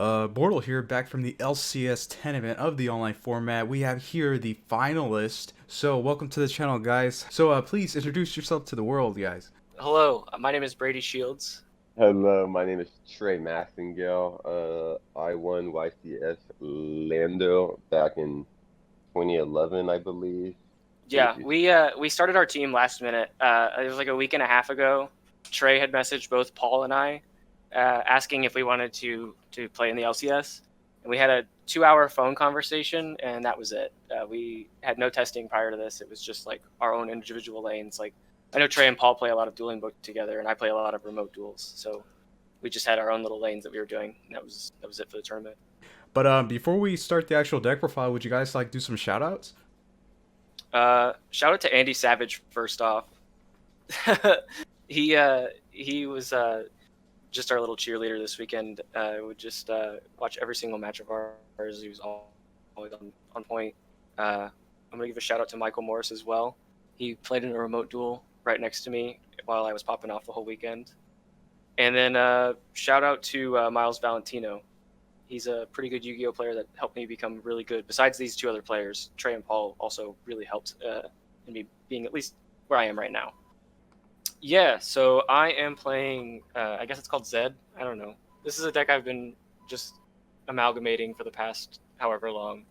BORTLE here, back from the LCS tournament of the online format. We have here the finalist. So, welcome to the channel, guys. So, please introduce yourself to the world, guys. Hello, my name is Brady Shields. Hello, my name is Trey Massengale. I won YCS Lando back in 2011, I believe. Yeah, we started our team last minute. It was like a week and a half ago. Trey had messaged both Paul and I, asking if we wanted to play in the LCS, and we had a 2-hour phone conversation, and that was it. We had no testing prior to this. It was just like our own individual lanes. Like I know Trey and Paul play a lot of dueling book together, and I play a lot of remote duels. So we just had our own little lanes that we were doing, and that was it for the tournament. But before we start the actual deck profile, would you guys like do some shoutouts? Shout out to Andy Savage first off. He was just our little cheerleader this weekend. Would just watch every single match of ours. He was always on point. I'm gonna give a shout out to Michael Morris as well. He played in a remote duel right next to me while I was popping off the whole weekend. And then shout out to Miles Valentino. He's a pretty good Yu-Gi-Oh player that helped me become really good. Besides these two other players, Trey and Paul also really helped in me being at least where I am right now. Yeah, so I am playing, I guess it's called Zed. I don't know. This is a deck I've been just amalgamating for the past however long.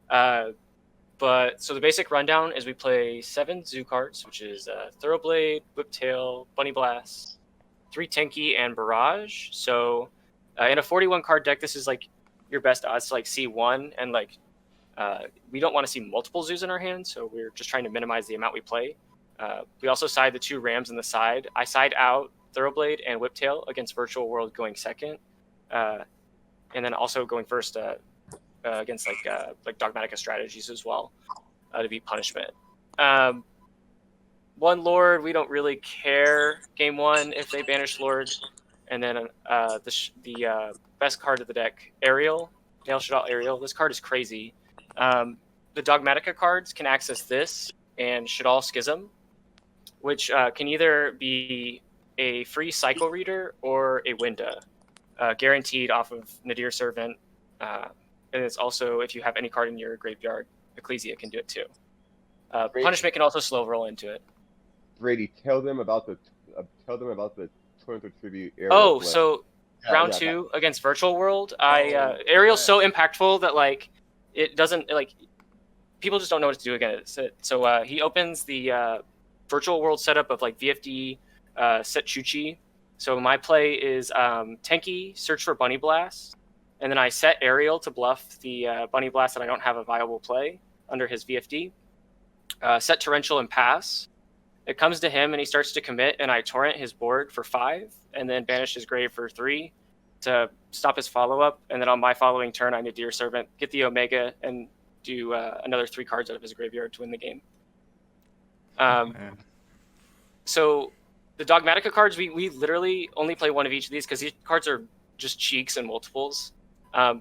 But so the basic rundown is we play 7 Zoo cards, which is Thoroughblade, Whiptail, Bunny Blast, 3 Tenki, and Barrage. So in a 41 card deck, this is like your best odds to like see one, and like we don't want to see multiple zoos in our hand, so we're just trying to minimize the amount we play. We also side the 2 Rams in the side. I side out Thoroughblade and Whiptail against Virtual World going second, and then also going first against like Dogmatika strategies as well to beat Punishment. One Lord, we don't really care game 1 if they banish Lord. And then the best card of the deck, Ariel, Nail Shadal Ariel. This card is crazy. The Dogmatika cards can access this and Shadal Schism, which can either be a free Cycle Reader or a Winda, guaranteed off of Nadir Servant. And it's also, if you have any card in your graveyard, Ecclesia can do it too. Punishment can also slow roll into it. Brady, tell them about the Torrential Tribute Ariel. Oh, so round 2 against Virtual World, Ariel's so impactful that like it doesn't like people just don't know what to do against it. So he opens the Virtual World setup of like VFD set Chuchi. So my play is Tenki, search for Bunny Blast, and then I set Ariel to bluff the Bunny Blast that I don't have a viable play under his VFD. Set Torrential and pass. It comes to him and he starts to commit, and I torrent his board for 5 and then banish his grave for 3 to stop his follow-up. And then on my following turn, I Nadir Servant, get the Omega, and do another 3 cards out of his graveyard to win the game. So the Dogmatika cards, we literally only play one of each of these because these cards are just cheeks and multiples.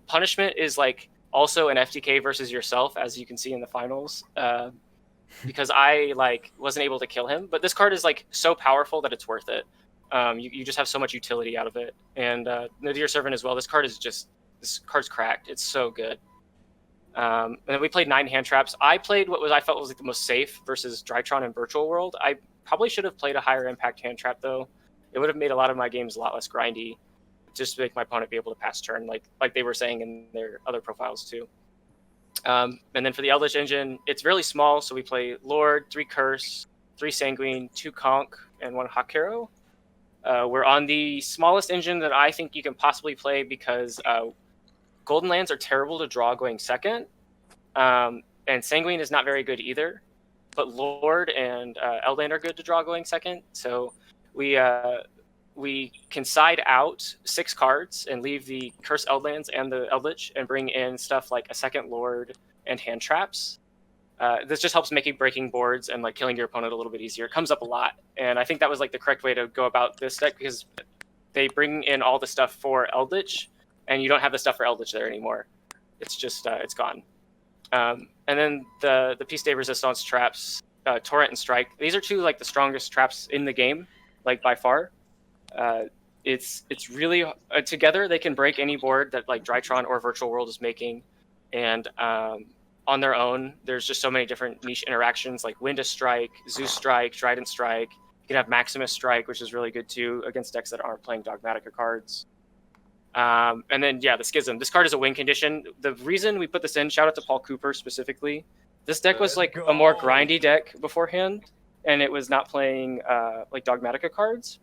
Punishment is like also an FTK versus yourself, as you can see in the finals. Because I like wasn't able to kill him, but this card is like so powerful that it's worth it. You just have so much utility out of it, and Nadir Servant as well. This card's cracked. It's so good. And then we played 9 hand traps. I played what I felt was like the most safe versus Drytron and Virtual World. I probably should have played a higher impact hand trap though. It would have made a lot of my games a lot less grindy, just to make my opponent be able to pass turn, like they were saying in their other profiles too. And then for the Elvish Engine, it's really small, so we play Lord, 3 Curse, 3 Sanguine, 2 Conch, and 1 Hawk Hero. We're on the smallest engine that I think you can possibly play because Golden Lands are terrible to draw going second, and Sanguine is not very good either. But Lord and Eldland are good to draw going second, so we can side out 6 cards and leave the Curse Eldlands and the Eldlich and bring in stuff like a second Lord and hand traps. This just helps making breaking boards and like killing your opponent a little bit easier. It comes up a lot, and I think that was like the correct way to go about this deck because they bring in all the stuff for Eldlich, and you don't have the stuff for Eldlich there anymore. It's just it's gone. And then the Peace Day Resistance traps, Torrent and Strike. These are 2 like the strongest traps in the game, like by far. it's really together they can break any board that like Drytron or Virtual World is making, and on their own, there's just so many different niche interactions like Winda Strike, Zeus Strike, Trident Strike. You can have Maximus Strike, which is really good too against decks that aren't playing Dogmatika cards. And then, yeah, the Schism. This card is a win condition. The reason we put this in, shout out to Paul Cooper specifically, this deck was like a more grindy deck beforehand, and it was not playing like Dogmatika cards.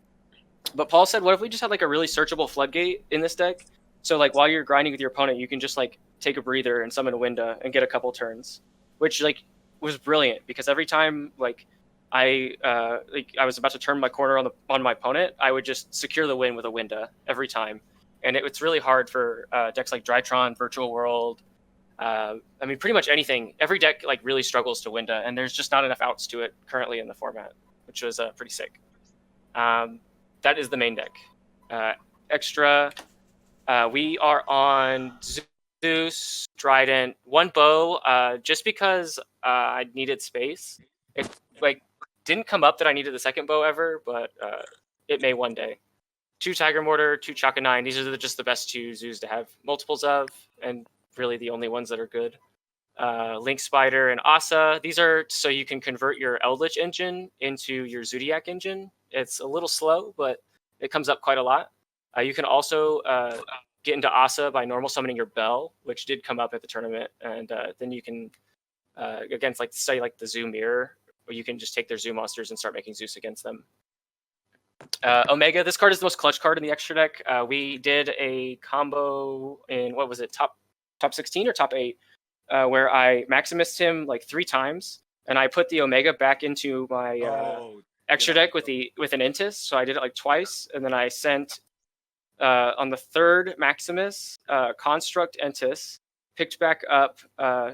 But Paul said, what if we just had like a really searchable floodgate in this deck? So like while you're grinding with your opponent, you can just like take a breather and summon a Winda and get a couple turns, which like was brilliant because every time like I was about to turn my corner on my opponent, I would just secure the win with a Winda every time. And it's really hard for decks like Drytron, Virtual World. I mean, pretty much anything. Every deck like really struggles to Winda, and there's just not enough outs to it currently in the format, which was pretty sick. That is the main deck. Extra, we are on Zeus, Trident, one bow, just because I needed space. It like didn't come up that I needed the second bow ever, but it may one day. 2 Tiger Mortar, 2 Chaka 9. These are just the best 2 Zeus to have multiples of, and really the only ones that are good. Link Spider and Asa. These are so you can convert your Eldlich engine into your Zoodiac engine. It's a little slow, but it comes up quite a lot. You can also get into Asa by normal summoning your Bell, which did come up at the tournament, and then you can against like say like the Zoo Mirror, where you can just take their Zoo monsters and start making Zeus against them. Omega, this card is the most clutch card in the extra deck. We did a combo in what was it, top 16 or top 8, where I Maximused him like 3 times, and I put the Omega back into my extra deck with an Intis. So I did it like twice, and then I sent on the 3rd Maximus Construct Entis, picked back up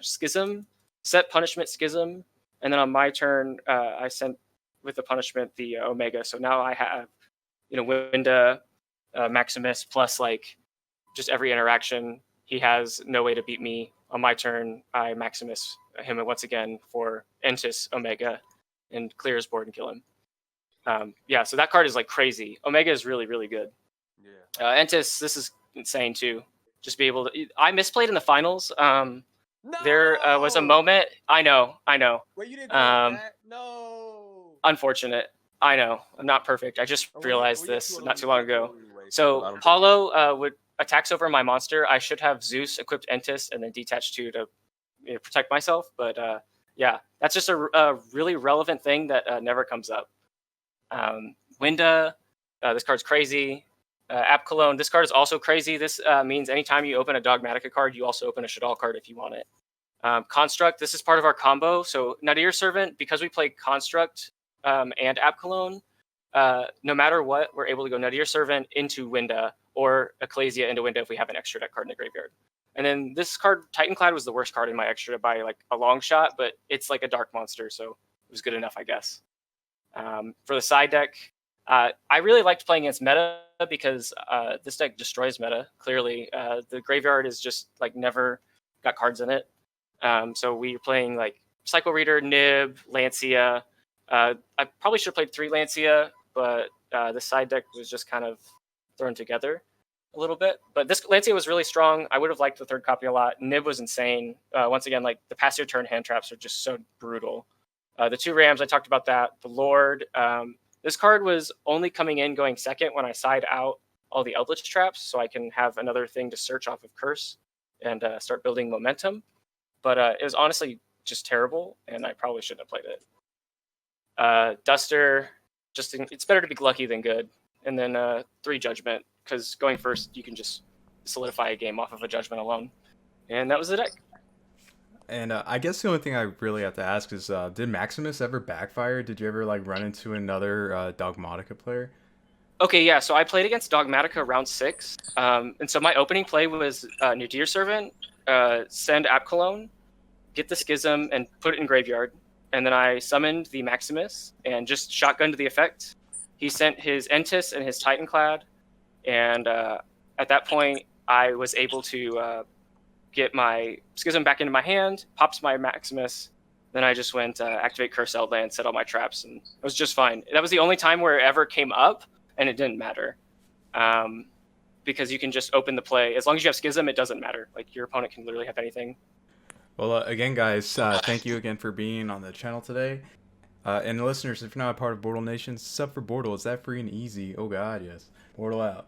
Schism, set Punishment Schism, and then on my turn I sent with the punishment the Omega. So now I have Winda, Maximus plus like just every interaction. He has no way to beat me. On my turn, I Maximus him once again for Entis Omega and clear his board and kill him. Yeah, so that card is like crazy. Omega is really, really good. Yeah. Entis, this is insane too. Just be able to. I misplayed in the finals. No! There was a moment. I know. Wait, you didn't that? No. Unfortunate. I know. I'm not perfect. I just realized this not too long ago. So Paulo would attacks over my monster. I should have Zeus equipped Entis and then detach 2 to protect myself. But yeah, that's just a really relevant thing that never comes up. Winda, this card's crazy. App Cologne, this card is also crazy. This means anytime you open a Dogmatika card, you also open a Shadal card if you want it. Construct, this is part of our combo. So Nadir Servant, because we play Construct and App Cologne, no matter what, we're able to go Nadir Servant into Winda or Ecclesia into Winda if we have an extra deck card in the graveyard. And then this card, Titanclad, was the worst card in my extra by like a long shot, but it's like a dark monster, so it was good enough, I guess. For the side deck, I really liked playing against meta because this deck destroys meta. Clearly, the graveyard is just like never got cards in it. So we were playing like Psycho Reader, Nib, Lancia. I probably should have played 3 Lancia, but the side deck was just kind of thrown together a little bit. But this Lancia was really strong. I would have liked the 3rd copy a lot. Nib was insane. Once again, like the pass your turn hand traps are just so brutal. The 2 Rams, I talked about that. The Lord. This card was only coming in going second when I side out all the Eldlich traps, so I can have another thing to search off of Curse and start building momentum. But it was honestly just terrible, and I probably shouldn't have played it. Duster, it's better to be lucky than good. And then 3 Judgment, because going first, you can just solidify a game off of a Judgment alone. And that was the deck. And I guess the only thing I really have to ask is, did Maximus ever backfire? Did you ever like run into another Dogmatika player? Okay, yeah. So I played against Dogmatika round 6, and so my opening play was Nadir Servant, send App Cologne, get the Schism, and put it in graveyard. And then I summoned the Maximus and just shotgunned the effect. He sent his Entis and his Titanclad, and at that point I was able to get my Schism back into my hand, pops my Maximus, then I just went activate Curse Outland, set all my traps, and it was just fine. That was the only time where it ever came up, and it didn't matter. because you can just open the play. As long as you have Schism, it doesn't matter. Like, your opponent can literally have anything. Well, again, guys, thank you again for being on the channel today. And listeners, if you're not a part of BORTLE Nation, sub for BORTLE. It's that free and easy. Oh, God, yes. BORTLE out.